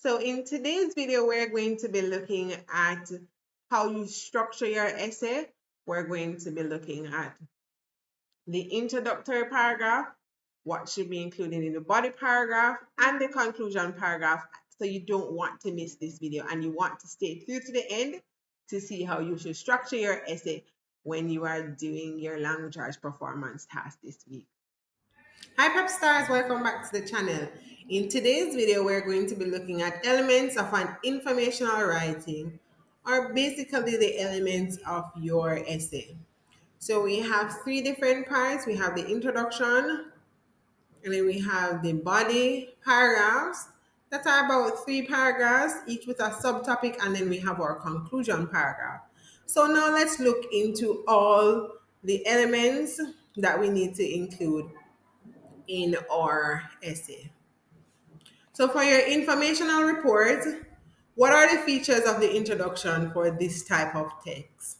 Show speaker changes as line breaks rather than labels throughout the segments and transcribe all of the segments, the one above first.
So in today's video, we're going to be looking at how you structure your essay. We're going to be looking at the introductory paragraph, what should be included in the body paragraph, and the conclusion paragraph. So you don't want to miss this video and you want to stay through to the end to see how you should structure your essay when you are doing your language arts performance task this week. Hi PEP stars, welcome back to the channel. In today's video, we're going to be looking at elements of an informational writing, or basically the elements of your essay. So we have three different parts. We have the introduction, and then we have the body paragraphs that are about 3 paragraphs, each with a subtopic, and then we have our conclusion paragraph. So now let's look into all the elements that we need to include in our essay. So for your informational report, what are the features of the introduction for this type of text?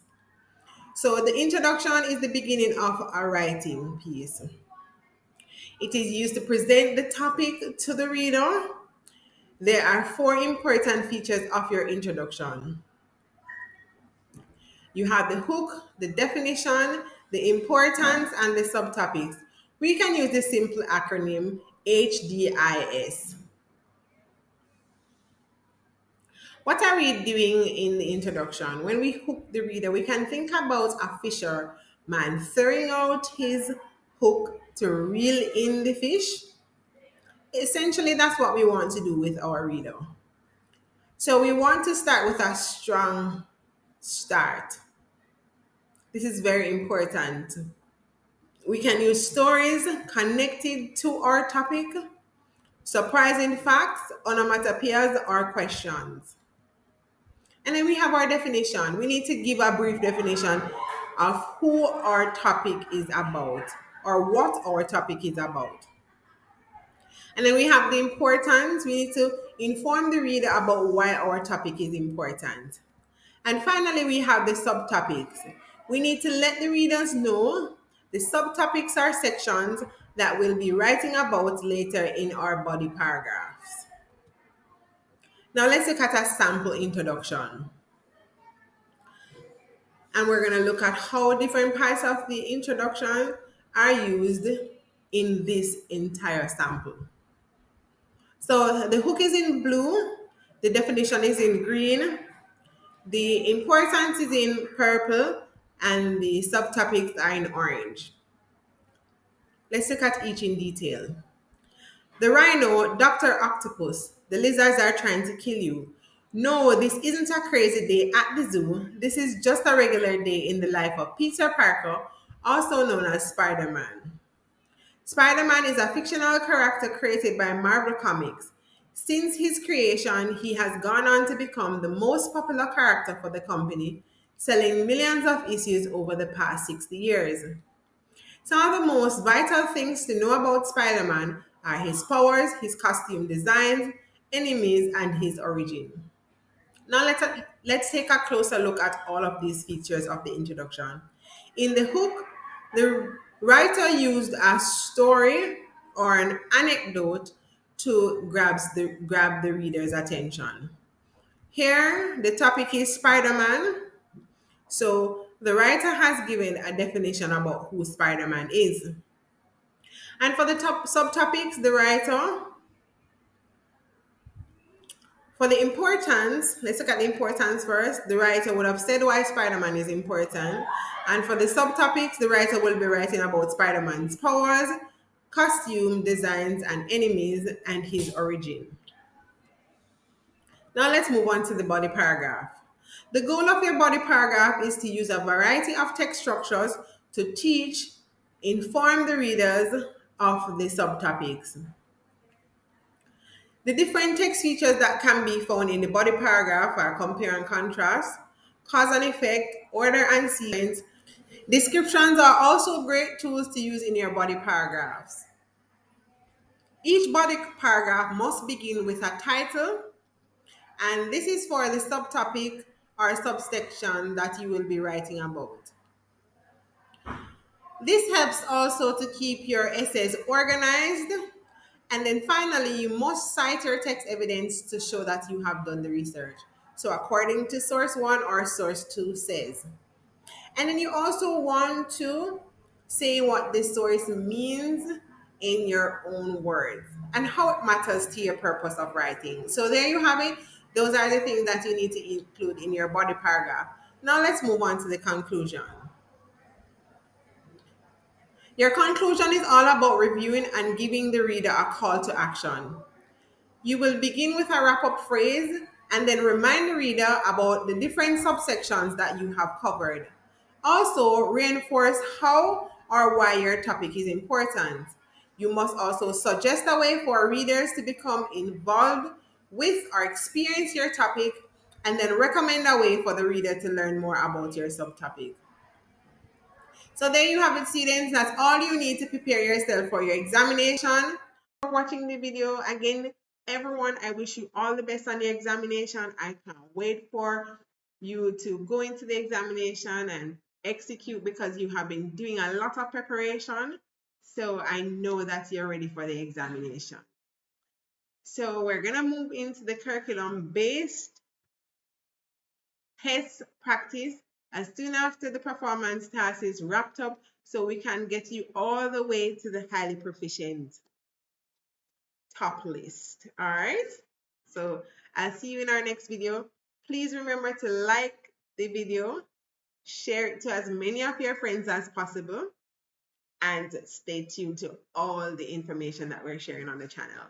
So the introduction is the beginning of a writing piece. It is used to present the topic to the reader. There are 4 important features of your introduction. You have the hook, the definition, the importance, and the subtopics. We can use the simple acronym HDIS. What are we doing in the introduction? When we hook the reader, we can think about a fisherman throwing out his hook to reel in the fish. Essentially, that's what we want to do with our reader. So we want to start with a strong start. This is very important. We can use stories connected to our topic, surprising facts, onomatopoeias, or questions. And then we have our definition. We need to give a brief definition of who our topic is about or what our topic is about. And then we have the importance. We need to inform the reader about why our topic is important. And finally, we have the subtopics. We need to let the readers know the subtopics are sections that we'll be writing about later in our body paragraphs. Now let's look at a sample introduction. And we're going to look at how different parts of the introduction are used in this entire sample. So the hook is in blue, the definition is in green, the importance is in purple, and the subtopics are in orange. Let's look at each in detail. The rhino, Dr. Octopus, the lizards are trying to kill you. No, this isn't a crazy day at the zoo. This is just a regular day in the life of Peter Parker, also known as Spider-Man. Spider-Man is a fictional character created by Marvel Comics. Since his creation, he has gone on to become the most popular character for the company, selling millions of issues over the past 60 years. Some of the most vital things to know about Spider-Man are his powers, his costume designs, enemies, and his origin. Now let's take a closer look at all of these features of the introduction. In the hook, the writer used a story or an anecdote to grab the reader's attention. Here, the topic is Spider-Man. So the writer has given a definition about who Spider-Man is. And for the top subtopics, the writer, for the importance, let's look at the importance first. The writer would have said why Spider-Man is important. And for the subtopics, the writer will be writing about Spider-Man's powers, costume designs, and enemies, and his origin. Now let's move on to the body paragraph. The goal of your body paragraph is to use a variety of text structures to teach, inform the readers of the subtopics. The different text features that can be found in the body paragraph are compare and contrast, cause and effect, order and sequence. Descriptions are also great tools to use in your body paragraphs. Each body paragraph must begin with a title, and this is for the subtopic or subsection that you will be writing about. This helps also to keep your essays organized And then finally, you must cite your text evidence to show that you have done the research. So according to source one or source two says. And then you also want to say what this source means in your own words and how it matters to your purpose of writing. So there you have it. Those are the things that you need to include in your body paragraph. Now let's move on to the conclusion. Your conclusion is all about reviewing and giving the reader a call to action. You will begin with a wrap up phrase and then remind the reader about the different subsections that you have covered. Also, reinforce how or why your topic is important. You must also suggest a way for readers to become involved with or experience your topic and then recommend a way for the reader to learn more about your subtopic. So there you have it, students. That's all you need to prepare yourself for your examination. For watching the video. Again, everyone, I wish you all the best on the examination. I can't wait for you to go into the examination and execute because you have been doing a lot of preparation. So I know that you're ready for the examination. So we're going to move into the curriculum based test practice as soon after the performance task is wrapped up so we can get you all the way to the highly proficient top list. All right. So I'll see you in our next video. Please remember to like the video, share it to as many of your friends as possible, and stay tuned to all the information that we're sharing on the channel.